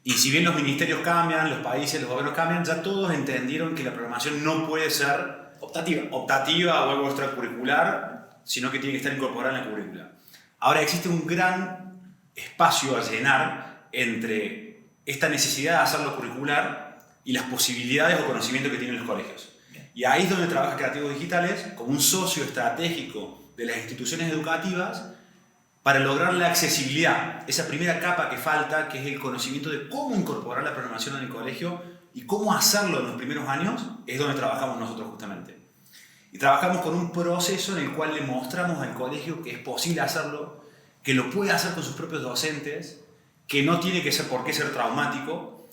S2: y si bien los ministerios cambian, los países, los gobiernos cambian, ya todos entendieron que la programación no puede ser optativa o algo extracurricular, sino que tiene que estar incorporada en la currícula. Ahora existe un gran espacio a llenar entre esta necesidad de hacerlo curricular y las posibilidades o conocimientos que tienen los colegios. Y ahí es donde trabaja Creativos Digitales como un socio estratégico de las instituciones educativas para lograr la accesibilidad, esa primera capa que falta, que es el conocimiento de cómo incorporar la programación en el colegio y cómo hacerlo en los primeros años, es donde trabajamos nosotros justamente. Y trabajamos con un proceso en el cual le mostramos al colegio que es posible hacerlo, que lo puede hacer con sus propios docentes, que no tiene que ser por qué ser traumático,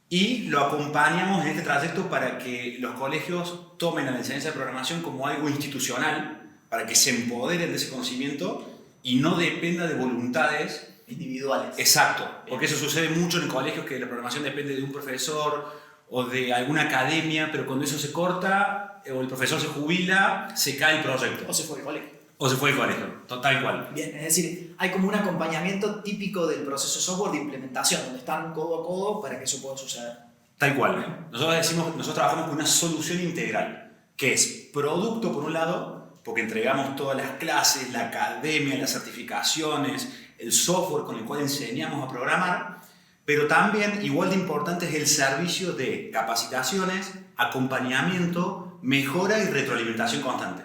S2: y lo acompañamos en este trayecto para que los colegios tomen la enseñanza de programación como algo institucional, para que se empoderen de ese conocimiento y no dependa de voluntades
S1: individuales.
S2: Exacto, porque eso sucede mucho en colegios que la programación depende de un profesor o de alguna academia, pero cuando eso se corta o el profesor se jubila, se cae el proyecto.
S1: O se fue del colegio.
S2: O se fue del colegio, tal cual.
S1: Bien, es decir, hay como un acompañamiento típico del proceso de software de implementación, donde están codo a codo para que eso pueda suceder.
S2: Tal cual. Nosotros trabajamos con una solución integral, que es producto por un lado, porque entregamos todas las clases, la academia, las certificaciones, el software con el cual enseñamos a programar, pero también, igual de importante, es el servicio de capacitaciones, acompañamiento, mejora y retroalimentación constante.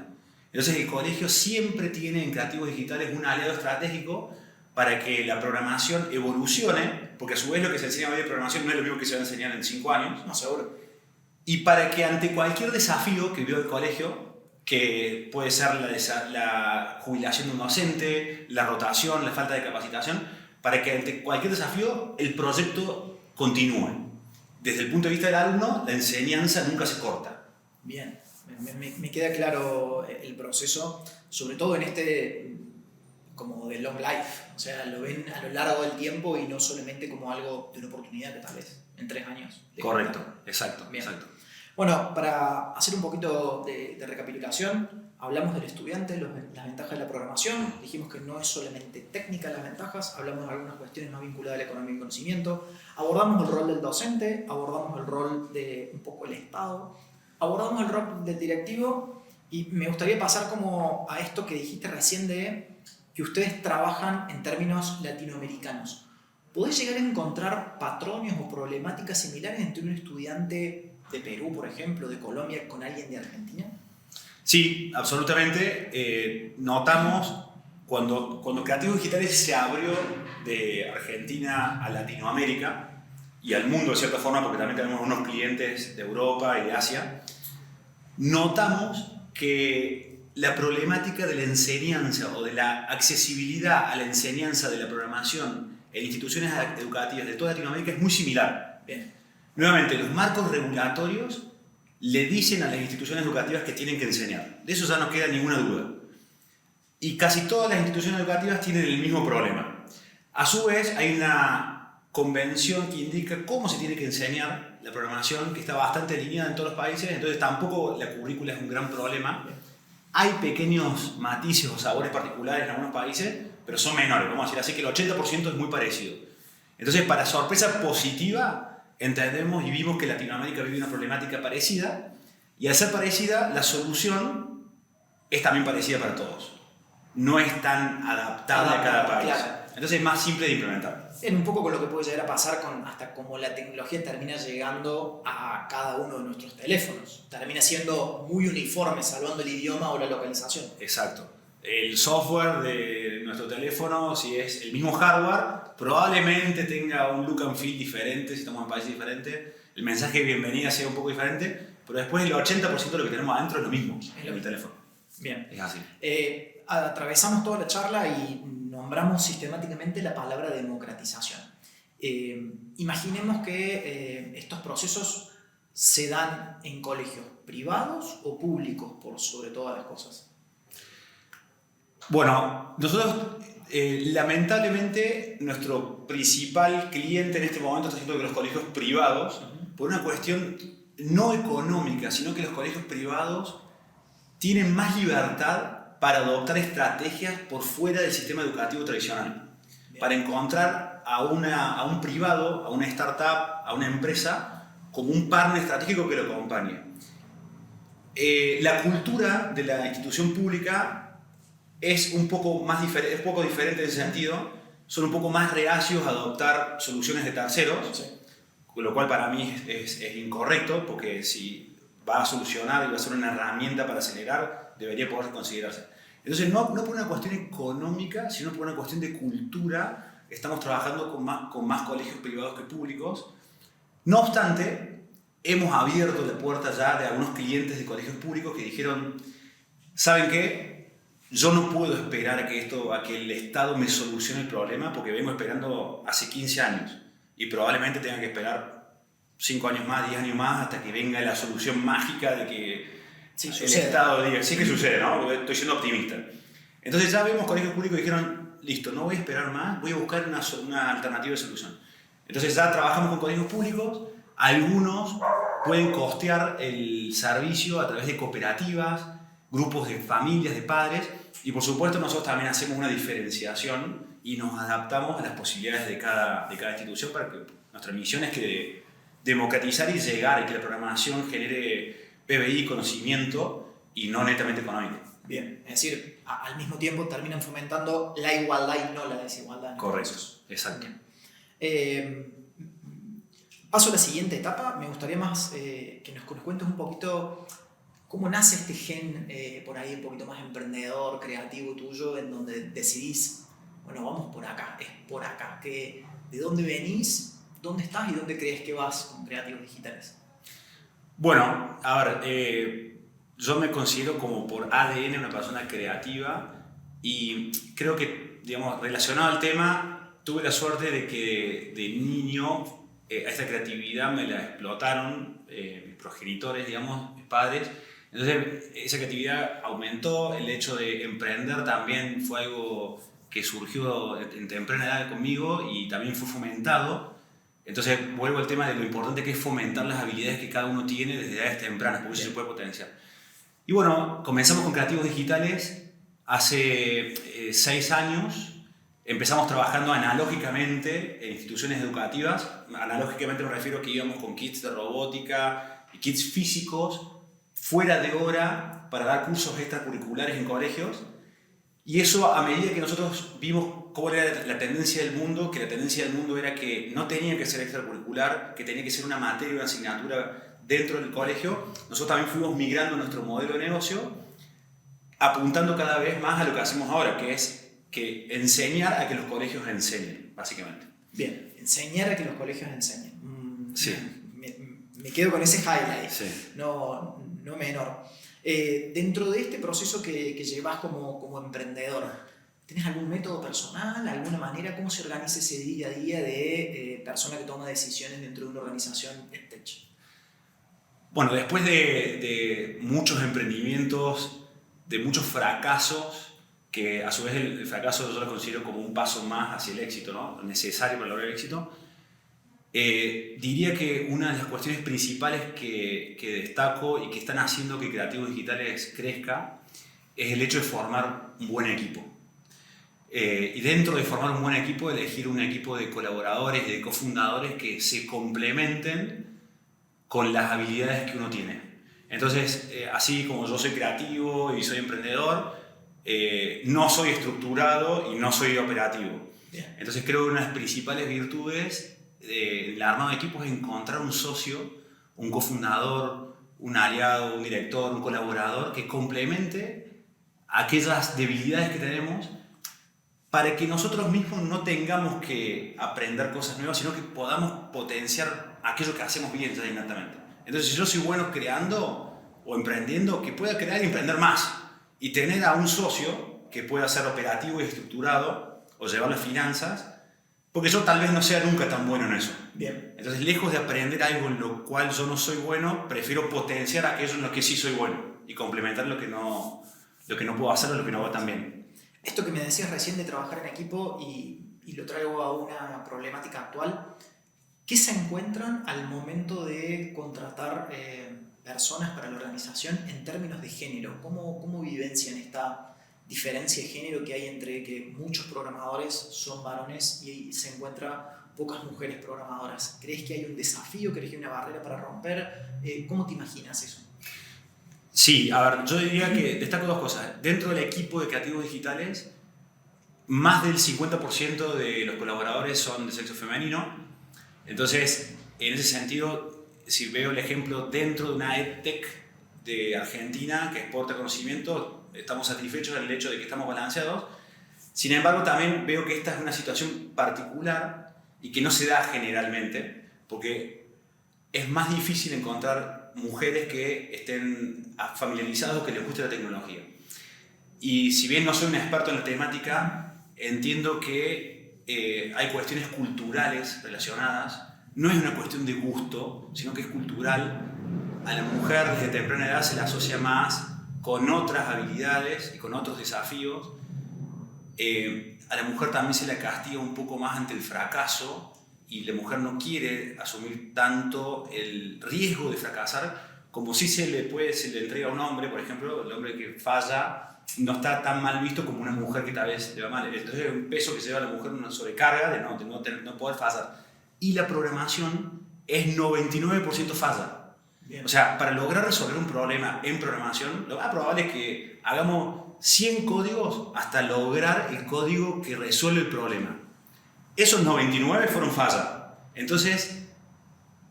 S2: Entonces el colegio siempre tiene en Creativos Digitales un aliado estratégico para que la programación evolucione, porque a su vez lo que se enseña hoy de programación no es lo mismo que se va a enseñar en 5 años.
S1: No, seguro.
S2: Y para que ante cualquier desafío que vio el colegio, que puede ser la jubilación de un docente, la rotación, la falta de capacitación, para que ante cualquier desafío el proyecto continúe. Desde el punto de vista del alumno, la enseñanza nunca se corta.
S1: Bien, me queda claro el proceso, sobre todo en este como de long life, o sea, lo ven a lo largo del tiempo y no solamente como algo de una oportunidad que tal vez en 3 años.
S2: Correcto, exacto,
S1: bien.
S2: Exacto.
S1: Bueno, para hacer un poquito de recapitulación, hablamos del estudiante, las ventajas de la programación, dijimos que no es solamente técnica las ventajas, hablamos de algunas cuestiones más vinculadas a la economía y conocimiento, abordamos el rol del docente, abordamos el rol de un poco el Estado, abordamos el rol del directivo y me gustaría pasar como a esto que dijiste recién de que ustedes trabajan en términos latinoamericanos. ¿Podés llegar a encontrar patrones o problemáticas similares entre un estudiante de Perú, por ejemplo, de Colombia, con alguien de Argentina?
S2: Sí, absolutamente. Notamos cuando Creativos Digitales se abrió de Argentina a Latinoamérica y al mundo de cierta forma, porque también tenemos unos clientes de Europa y de Asia, notamos que la problemática de la enseñanza o de la accesibilidad a la enseñanza de la programación en instituciones educativas de toda Latinoamérica es muy similar.
S1: Bien.
S2: Nuevamente, los marcos regulatorios le dicen a las instituciones educativas que tienen que enseñar. De eso ya no queda ninguna duda. Y casi todas las instituciones educativas tienen el mismo problema. A su vez, hay una convención que indica cómo se tiene que enseñar la programación, que está bastante alineada en todos los países, entonces tampoco la currícula es un gran problema. Hay pequeños matices o sabores particulares en algunos países, pero son menores, vamos a decir así que el 80% es muy parecido. Entonces, para sorpresa positiva, entendemos y vimos que Latinoamérica vive una problemática parecida, y al ser parecida, la solución es también parecida para todos. No es tan adaptable a cada país.
S1: Claro.
S2: Entonces es más simple de implementar.
S1: En un poco con lo que puede llegar a pasar con hasta cómo la tecnología termina llegando a cada uno de nuestros teléfonos. Termina siendo muy uniforme, salvando el idioma o la localización.
S2: Exacto. El software de nuestro teléfono, si es el mismo hardware, probablemente tenga un look and feel diferente, si estamos en países diferentes. El mensaje de bienvenida sea un poco diferente, pero después el 80% de lo que tenemos adentro es lo mismo en el teléfono.
S1: Bien.
S2: Es así.
S1: Atravesamos toda la charla y nombramos sistemáticamente la palabra democratización. Imaginemos que estos procesos se dan en colegios privados o públicos, por sobre todas las cosas.
S2: Bueno, nosotros lamentablemente nuestro principal cliente en este momento está siendo que los colegios privados, por una cuestión no económica, sino que los colegios privados tienen más libertad para adoptar estrategias por fuera del sistema educativo tradicional. Bien. Para encontrar a un privado, a una startup, a una empresa, como un partner estratégico que lo acompañe. La cultura de la institución pública es un poco diferente en ese sentido. Son un poco más reacios a adoptar soluciones de terceros, sí. Lo cual para mí es incorrecto, porque si va a solucionar y va a ser una herramienta para acelerar, debería poder considerarse. Entonces, no por una cuestión económica, sino por una cuestión de cultura, estamos trabajando con más colegios privados que públicos. No obstante, hemos abierto la puerta ya de algunos clientes de colegios públicos que dijeron, ¿saben qué? Yo no puedo esperar a que el Estado me solucione el problema, porque vengo esperando hace 15 años y probablemente tenga que esperar 5 años más, 10 años más, hasta que venga la solución mágica de que sí, el Estado diga, sí que sucede, ¿no? Estoy siendo optimista. Entonces ya vemos colegios públicos que dijeron, listo, no voy a esperar más, voy a buscar una alternativa de solución. Entonces ya trabajamos con colegios públicos, algunos pueden costear el servicio a través de cooperativas, grupos de familias, de padres, y por supuesto nosotros también hacemos una diferenciación y nos adaptamos a las posibilidades de cada institución, para que nuestra misión es que democratizar y llegar, y que la programación genere PBI, conocimiento, y no netamente económico.
S1: Bien, es decir, al mismo tiempo terminan fomentando la igualdad y no la desigualdad.
S2: Correcto, exacto.
S1: Paso a la siguiente etapa. Me gustaría más que nos cuentes un poquito cómo nace este gen por ahí un poquito más emprendedor, creativo tuyo, en donde decidís, bueno, vamos por acá, es por acá. ¿De dónde venís, dónde estás y dónde crees que vas con Creativos Digitales?
S2: Bueno, a ver, yo me considero como por ADN una persona creativa, y creo que, digamos, relacionado al tema, tuve la suerte de que de niño a esta creatividad me la explotaron mis progenitores, digamos, mis padres. Entonces esa creatividad aumentó, el hecho de emprender también fue algo que surgió en temprana edad conmigo y también fue fomentado. Entonces vuelvo al tema de lo importante que es fomentar las habilidades que cada uno tiene desde edades tempranas, porque eso se puede potenciar. Y bueno, comenzamos con Creativos Digitales hace 6 años. Empezamos trabajando analógicamente en instituciones educativas. Analógicamente me refiero a que íbamos con kits de robótica y kits físicos fuera de hora para dar cursos extracurriculares en colegios. Y eso, a medida que nosotros vimos cómo era la tendencia del mundo, que la tendencia del mundo era que no tenía que ser extracurricular, que tenía que ser una materia, una asignatura dentro del colegio, nosotros también fuimos migrando nuestro modelo de negocio, apuntando cada vez más a lo que hacemos ahora, que es que enseñar a que los colegios enseñen, básicamente.
S1: Bien, enseñar a que los colegios enseñen.
S2: Sí.
S1: Me quedo con ese highlight,
S2: sí.
S1: no menor. Dentro de este proceso que llevas como emprendedor, ¿tenés algún método personal, alguna manera? ¿Cómo se organiza ese día a día de persona que toma decisiones dentro de una organización EdTech?
S2: Bueno, después de muchos emprendimientos, de muchos fracasos, que a su vez el fracaso yo lo considero como un paso más hacia el éxito, ¿no? Necesario para lograr el éxito, diría que una de las cuestiones principales que destaco y que están haciendo que Creativos Digitales crezca es el hecho de formar un buen equipo. Y dentro de formar un buen equipo, elegir un equipo de colaboradores y de cofundadores que se complementen con las habilidades que uno tiene. Entonces, así como yo soy creativo y soy emprendedor, no soy estructurado y no soy operativo.
S1: Bien.
S2: Entonces creo que una de las principales virtudes del armado de equipos es encontrar un socio, un cofundador, un aliado, un director, un colaborador que complemente aquellas debilidades que tenemos, para que nosotros mismos no tengamos que aprender cosas nuevas, sino que podamos potenciar aquello que hacemos bien ya innatamente. Entonces, si yo soy bueno creando o emprendiendo, que pueda crear y emprender más, y tener a un socio que pueda ser operativo y estructurado o llevar las finanzas, porque yo tal vez no sea nunca tan bueno en eso.
S1: Bien.
S2: Entonces, lejos de aprender algo en lo cual yo no soy bueno, prefiero potenciar aquello en lo que sí soy bueno y complementar lo que no puedo hacer o lo que no va tan bien.
S1: Esto que me decías recién de trabajar en equipo y lo traigo a una problemática actual, ¿qué se encuentran al momento de contratar personas para la organización en términos de género? ¿Cómo vivencian esta diferencia de género que hay entre que muchos programadores son varones y se encuentran pocas mujeres programadoras? ¿Crees que hay un desafío? ¿Crees que hay una barrera para romper? ¿Cómo te imaginas eso?
S2: Sí, a ver, yo diría que destaco dos cosas. Dentro del equipo de Creativos Digitales, más del 50% de los colaboradores son de sexo femenino. Entonces, en ese sentido, si veo el ejemplo dentro de una EdTech de Argentina que exporta conocimiento, estamos satisfechos del hecho de que estamos balanceados. Sin embargo, también veo que esta es una situación particular y que no se da generalmente, porque es más difícil encontrar mujeres que estén familiarizadas o que les guste la tecnología. Y si bien no soy un experto en la temática, entiendo que hay cuestiones culturales relacionadas. No es una cuestión de gusto, sino que es cultural. A la mujer desde temprana edad se la asocia más con otras habilidades y con otros desafíos. a la mujer también se la castiga un poco más ante el fracaso y la mujer no quiere asumir tanto el riesgo de fracasar como si se le entrega a un hombre. Por ejemplo, el hombre que falla no está tan mal visto como una mujer que tal vez le va mal. Entonces es un peso que se lleva a la mujer, una sobrecarga de no poder fallar. Y la programación es 99% falla. Bien. O sea, para lograr resolver un problema en programación, lo más probable es que hagamos 100 códigos hasta lograr el código que resuelve el problema. Esos 99 fueron falla. Entonces,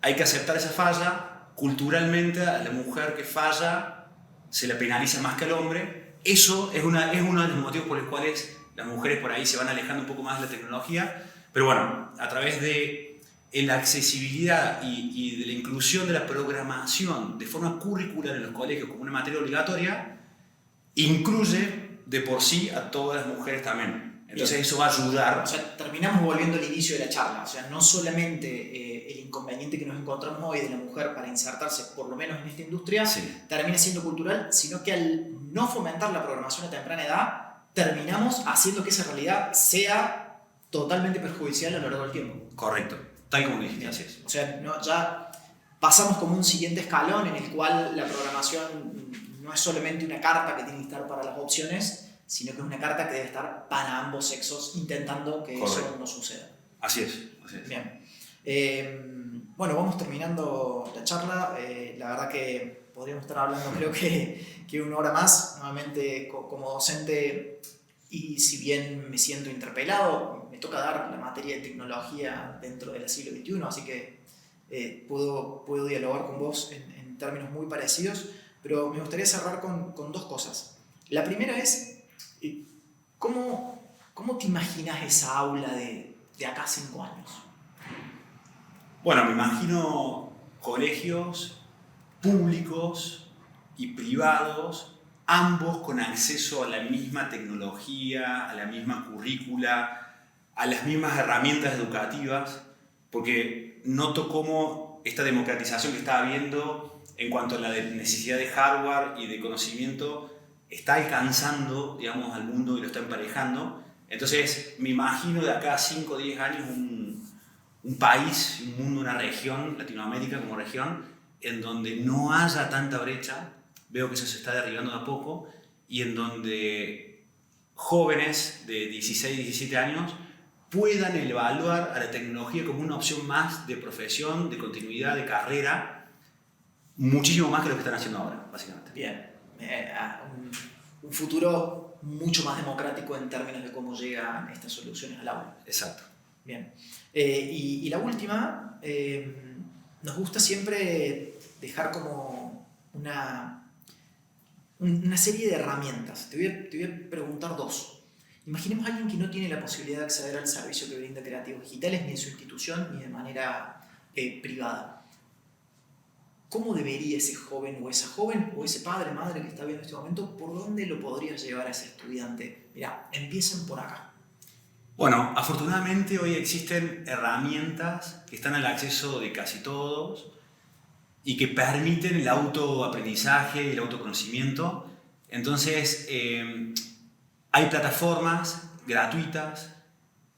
S2: hay que aceptar esa falla. Culturalmente, a la mujer que falla se la penaliza más que al hombre. Eso es uno de los motivos por los cuales las mujeres por ahí se van alejando un poco más de la tecnología. Pero bueno, a través de la accesibilidad y de la inclusión de la programación de forma curricular en los colegios como una materia obligatoria, incluye de por sí a todas las mujeres también. Entonces bien, eso va a ayudar.
S1: O sea, terminamos volviendo al inicio de la charla. O sea, no solamente el inconveniente que nos encontramos hoy de la mujer para insertarse, por lo menos en esta industria, sí, termina siendo cultural, sino que al no fomentar la programación a temprana edad, terminamos haciendo que esa realidad sea totalmente perjudicial a lo largo del tiempo.
S2: Correcto, tal como dijiste, así es.
S1: O sea, no, ya pasamos como un siguiente escalón en el cual la programación no es solamente una carta que tiene que estar para las opciones, sino que es una carta que debe estar para ambos sexos, intentando que correcto, eso no suceda.
S2: Así es.
S1: Bien. Bueno, vamos terminando la charla. La verdad que podríamos estar hablando creo que una hora más. Nuevamente, como docente, y si bien me siento interpelado, me toca dar la materia de tecnología dentro del siglo XXI, así que puedo dialogar con vos en términos muy parecidos, pero me gustaría cerrar con dos cosas. La primera es, ¿cómo te imaginas esa aula de acá a 5 años?
S2: Bueno, me imagino colegios públicos y privados, ambos con acceso a la misma tecnología, a la misma currícula, a las mismas herramientas educativas, porque noto cómo esta democratización que está habiendo en cuanto a la necesidad de hardware y de conocimiento está alcanzando, digamos, al mundo y lo está emparejando. Entonces me imagino de acá a 5 o 10 años un país, un mundo, una región, Latinoamérica como región, en donde no haya tanta brecha. Veo que eso se está derribando de a poco, y en donde jóvenes de 16, 17 años puedan evaluar a la tecnología como una opción más de profesión, de continuidad, de carrera, muchísimo más que lo que están haciendo ahora, básicamente.
S1: Bien. Un futuro mucho más democrático en términos de cómo llegan estas soluciones al aula.
S2: Exacto.
S1: Bien. Y la última, nos gusta siempre dejar como una serie de herramientas. Te voy a preguntar dos. Imaginemos a alguien que no tiene la posibilidad de acceder al servicio que brinda Creativos Digitales, ni en su institución, ni de manera privada. ¿Cómo debería ese joven o esa joven o ese padre, madre que está viendo en este momento, por dónde lo podrías llevar a ese estudiante? Mirá, empiecen por acá.
S2: Bueno, afortunadamente hoy existen herramientas que están al acceso de casi todos y que permiten el autoaprendizaje y el autoconocimiento. Entonces, hay plataformas gratuitas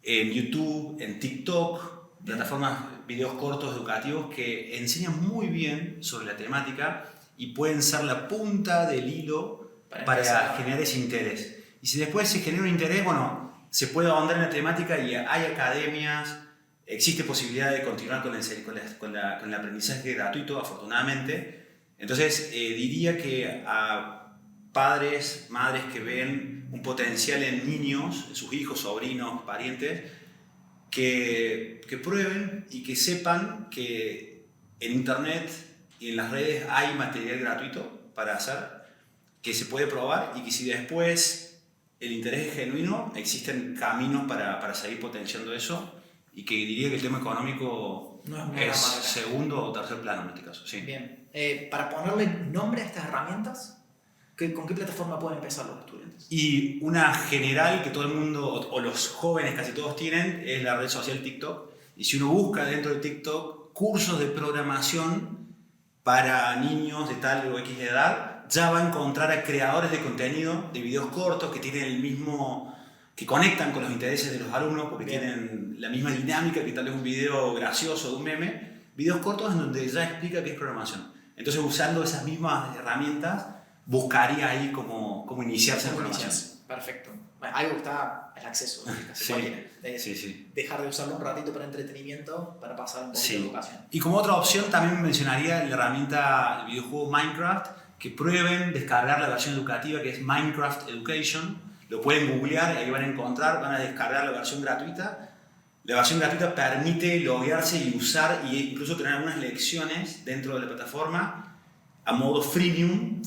S2: en YouTube, en TikTok, plataformas, videos cortos educativos que enseñan muy bien sobre la temática y pueden ser la punta del hilo para generar ese interés. Y si después se genera un interés, bueno, se puede ahondar en la temática y hay academias, existe posibilidad de continuar con el aprendizaje gratuito, afortunadamente. Entonces, diría que a padres, madres que ven un potencial en niños, en sus hijos, sobrinos, parientes, que prueben y que sepan que en internet y en las redes hay material gratuito para hacer, que se puede probar, y que si después el interés es genuino, existen caminos para seguir potenciando eso, y que diría que el tema económico
S1: no
S2: es segundo o tercer plano en este caso. Sí.
S1: Bien. Para ponerle nombre a estas herramientas, ¿con qué plataforma pueden empezar los estudiantes?
S2: Y una general que todo el mundo, o los jóvenes casi todos tienen, es la red social TikTok. Y si uno busca dentro de TikTok cursos de programación para niños de tal o X edad, ya va a encontrar a creadores de contenido, de videos cortos que tienen que conectan con los intereses de los alumnos porque
S1: Bien.
S2: tienen la misma dinámica que tal vez un video gracioso de un meme, videos cortos en donde ya explica qué es programación. Entonces, usando esas mismas herramientas, buscaría ahí cómo iniciarse en programación.
S1: Perfecto. Bueno, algo que está al acceso de casi
S2: Sí,
S1: cualquiera.
S2: sí.
S1: Dejar de usarlo un ratito para entretenimiento para pasar un poquito de educación.
S2: Y como otra opción también mencionaría la herramienta, el videojuego Minecraft, que prueben descargar la versión educativa que es Minecraft Education. Lo pueden googlear y ahí van a encontrar, van a descargar la versión gratuita. La versión gratuita permite loguearse y usar e incluso tener algunas lecciones dentro de la plataforma a modo freemium,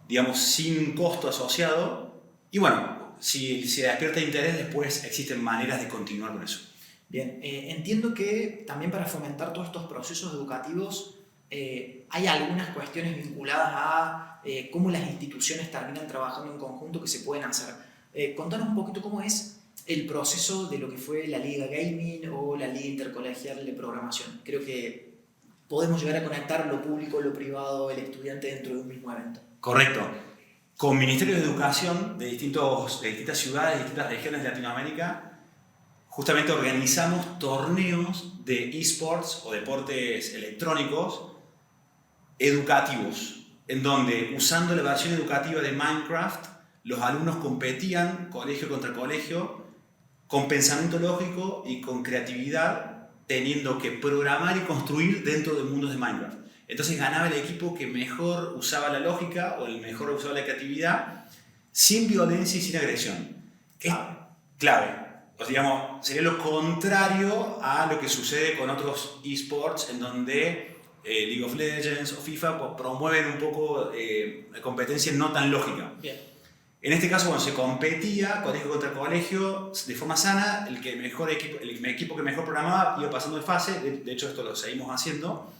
S2: digamos sin costo asociado. Y bueno, si se despierta interés, después existen maneras de continuar con eso.
S1: Bien, entiendo que también para fomentar todos estos procesos educativos hay algunas cuestiones vinculadas a cómo las instituciones terminan trabajando en conjunto que se pueden hacer. Contanos un poquito cómo es el proceso de lo que fue la Liga Gaming o la Liga Intercolegial de Programación. Creo que podemos llegar a conectar lo público, lo privado, el estudiante dentro de un mismo evento.
S2: Correcto. Con ministerios de educación de distintas ciudades, de distintas regiones de Latinoamérica, justamente organizamos torneos de esports o deportes electrónicos educativos, en donde usando la versión educativa de Minecraft, los alumnos competían colegio contra colegio con pensamiento lógico y con creatividad, teniendo que programar y construir dentro de mundos de Minecraft. Entonces ganaba el equipo que mejor usaba la lógica o el mejor usaba la creatividad, sin violencia y sin agresión. Es clave. O sea, digamos, sería lo contrario a lo que sucede con otros esports en donde League of Legends o FIFA promueven un poco la competencia no tan lógica.
S1: Bien.
S2: En este caso, cuando se competía colegio contra colegio de forma sana, el equipo que mejor programaba iba pasando de fase. De hecho, esto lo seguimos haciendo.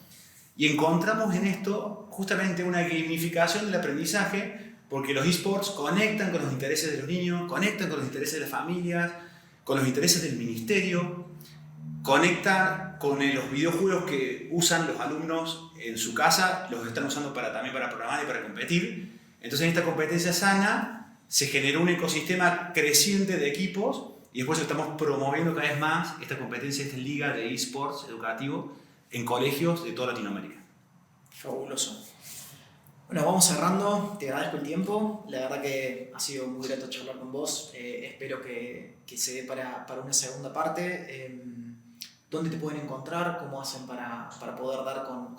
S2: Y encontramos en esto justamente una gamificación del aprendizaje, porque los esports conectan con los intereses de los niños, conectan con los intereses de las familias, con los intereses del ministerio, conectan con los videojuegos que usan los alumnos en su casa, los están usando también para programar y para competir. Entonces, en esta competencia sana se generó un ecosistema creciente de equipos y después estamos promoviendo cada vez más esta competencia, esta liga de esports educativo en colegios de toda Latinoamérica.
S1: Fabuloso. Bueno, vamos cerrando. Te agradezco el tiempo. La verdad que ha sido muy grato charlar con vos. Espero que se dé para una segunda parte. ¿Dónde te pueden encontrar? ¿Cómo hacen para poder dar con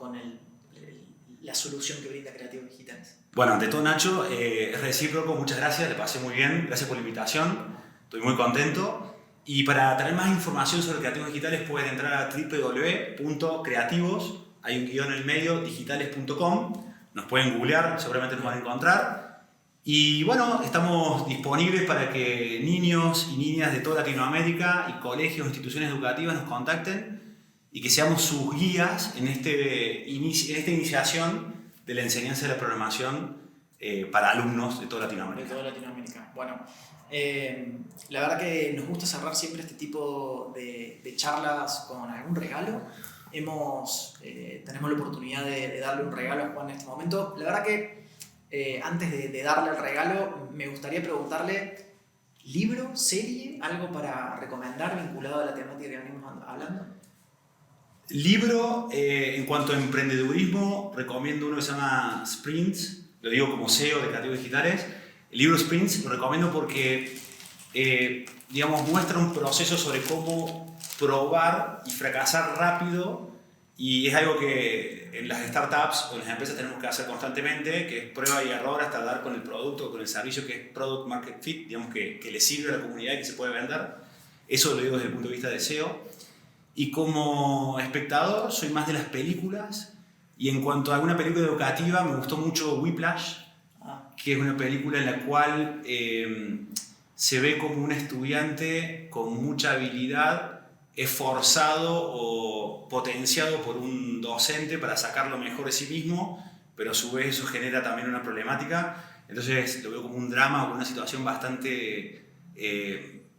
S1: la solución que brinda Creativos Digitales?
S2: Bueno, ante todo, Nacho, es recíproco. Muchas gracias. Le pasé muy bien. Gracias por la invitación. Estoy muy contento. Y para tener más información sobre Creativos Digitales pueden entrar a www.creativos, hay un guión en el medio, digitales.com. Nos pueden googlear, seguramente nos van a encontrar. Y bueno, estamos disponibles para que niños y niñas de toda Latinoamérica y colegios, instituciones educativas nos contacten y que seamos sus guías en esta iniciación de la enseñanza de la programación para alumnos de toda Latinoamérica.
S1: De toda Latinoamérica. Bueno, la verdad que nos gusta cerrar siempre este tipo de charlas con algún regalo. Tenemos la oportunidad de darle un regalo a Juan en este momento. La verdad que antes de darle el regalo, me gustaría preguntarle, ¿libro, serie, algo para recomendar vinculado a la temática que venimos hablando?
S2: Libro, en cuanto a emprendedurismo, recomiendo uno que se llama Sprints, lo digo como CEO de Creativos Digitales. El libro Sprints lo recomiendo porque muestra un proceso sobre cómo probar y fracasar rápido, y es algo que en las startups o en las empresas tenemos que hacer constantemente, que es prueba y error hasta dar con el producto o con el servicio que es Product Market Fit, digamos que le sirve a la comunidad y que se puede vender. Eso lo digo desde el punto de vista de SEO. Y como espectador soy más de las películas, y en cuanto a alguna película educativa me gustó mucho Whiplash, que es una película en la cual se ve como un estudiante con mucha habilidad esforzado o potenciado por un docente para sacar lo mejor de sí mismo, pero a su vez eso genera también una problemática. Entonces lo veo como un drama, como una situación bastante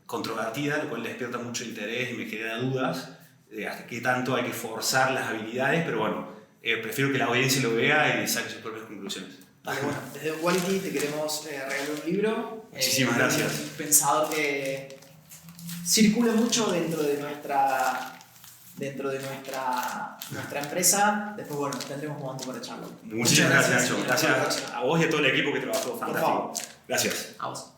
S2: controvertida, lo cual despierta mucho interés y me genera dudas de hasta qué tanto hay que forzar las habilidades, pero bueno, prefiero que la audiencia lo vea y saque sus propias conclusiones.
S1: Dale, bueno, desde Quality te queremos regalar un libro.
S2: Muchísimas gracias.
S1: Un pensador que circula mucho dentro de nuestra empresa. Después, bueno, tendremos un momento para charlar.
S2: Muchísimas gracias, Nacho. Gracias a vos y a todo el equipo que trabajó. Fantástico.
S1: Por favor.
S2: Gracias.
S1: A vos.